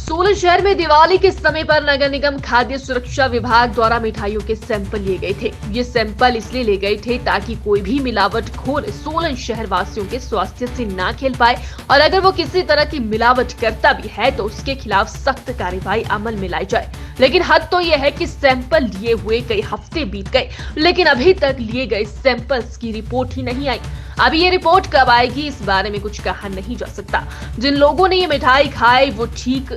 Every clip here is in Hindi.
सोलन शहर में दिवाली के समय पर नगर निगम खाद्य सुरक्षा विभाग द्वारा मिठाइयों के सैंपल लिए गए थे। ये सैंपल इसलिए लिए गए थे ताकि कोई भी मिलावटखोर सोलन शहर वासियों के स्वास्थ्य से ना खेल पाए और अगर वो किसी तरह की मिलावट करता भी है तो उसके खिलाफ सख्त कार्रवाई अमल में लाई जाए। लेकिन हद तो यह है कि सैंपल लिए हुए कई हफ्ते बीत गए लेकिन अभी तक लिए गए सैंपल्स की रिपोर्ट ही नहीं आई। अभी ये रिपोर्ट कब आएगी इस बारे में कुछ कहा नहीं जा सकता। जिन लोगों ने ये मिठाई खाई वो ठीक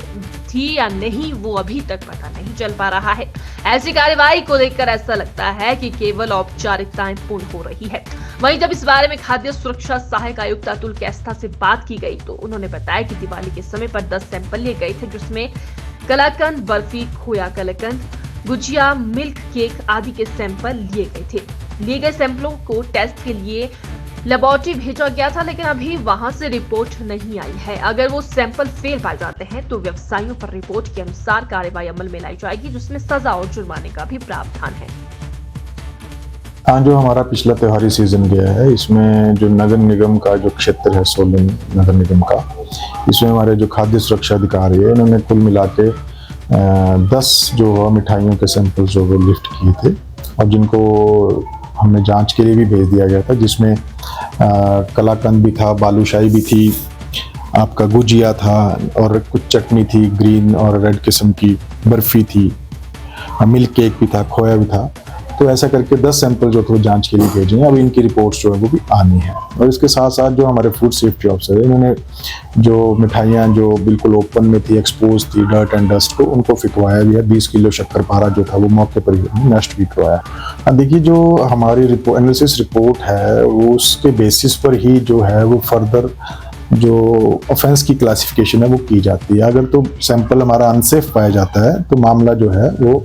थी या नहीं वो अभी तक पता नहीं चल पा रहा है। ऐसी कार्रवाई को देखकर ऐसा लगता है कि केवल औपचारिकताएं पूर्ण हो रही है। वहीं जब इस बारे में खाद्य सुरक्षा सहायक आयुक्त अतुल कैस्था से बात की गई तो उन्होंने बताया कि दिवाली के समय पर 10 सैंपल लिए गए थे जिसमें कलाकंद, बर्फी, खोया कलाकंद, गुजिया, मिल्क केक आदि के सैंपल लिए गए थे। लिए गए सैंपलों को टेस्ट के लिए लेबोरेटरी भेजा गया था लेकिन अभी वहां से रिपोर्ट नहीं आई है। अगर वो सैंपल फेल पाए जाते हैं तो व्यवसायियों पर रिपोर्ट के अनुसार कार्रवाई अमल में लाई जाएगी जिसमें सजा और जुर्माने का भी प्रावधान है। हाँ, जो हमारा पिछला त्योहारी सीजन गया है इसमें जो नगर निगम का जो क्षेत्र है सोलन नगर निगम का, इसमें हमारे जो खाद्य सुरक्षा अधिकारी है इन्होंने कुल मिला के 10 जो मिठाइयों के सैंपल जो वो लिफ्ट किए थे और जिनको हमने जांच के लिए भी भेज दिया गया था, जिसमें कलाकंद भी था, बालूशाही भी थी, आपका गुजिया था और कुछ चटनी थी, ग्रीन और रेड किस्म की बर्फी थी, मिल्क केक भी था, खोया भी था। तो ऐसा करके 10 सैंपल जो थे जांच के लिए भेजे हैं। अब इनकी रिपोर्ट्स जो है वो भी आनी है और इसके साथ साथ जो हमारे फूड सेफ्टी ऑफिसर है इन्होंने जो मिठाइयाँ जो बिल्कुल ओपन में थी, एक्सपोज थी डर्ट एंड डस्ट को, उनको फिकवाया भी है। 20 किलो शक्करपारा जो था वो मौके पर ही नष्ट भी करवाया। देखिए, जो हमारी एनालिसिस रिपोर्ट है वो उसके बेसिस पर ही जो है वो फर्दर जो ऑफेंस की क्लासिफिकेशन है वो की जाती है। अगर तो सैंपल हमारा अनसेफ पाया जाता है तो मामला जो है वो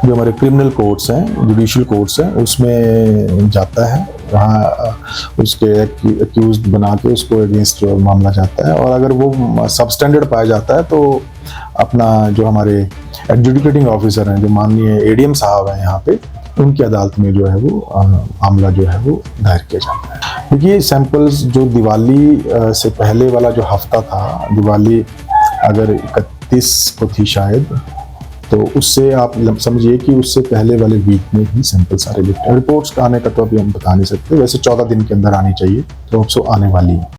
जो हमारे क्रिमिनल कोर्ट्स हैं, जुडिशियल कोर्ट्स हैं, उसमें जाता है। वहाँ उसके एक्यूज्ड बना के उसको अगेंस्ट जो मामला जाता है और अगर वो सबस्टैंडर्ड पाया जाता है तो अपना जो हमारे एडजुडिकेटिंग ऑफिसर हैं, जो माननीय एडीएम साहब हैं यहाँ पे, उनकी अदालत में जो है वो मामला जो है वो दायर किया जाता है। देखिए, सैंपल्स जो दिवाली से पहले वाला जो हफ्ता था, दिवाली अगर 31 को थी शायद, तो उससे आप समझिए कि उससे पहले वाले वीक में ही सैंपल सारे लिफ्ट। रिपोर्ट्स का आने का तो अभी हम बता नहीं सकते, वैसे 14 दिन के अंदर आनी चाहिए, तो अब सो आने वाली है।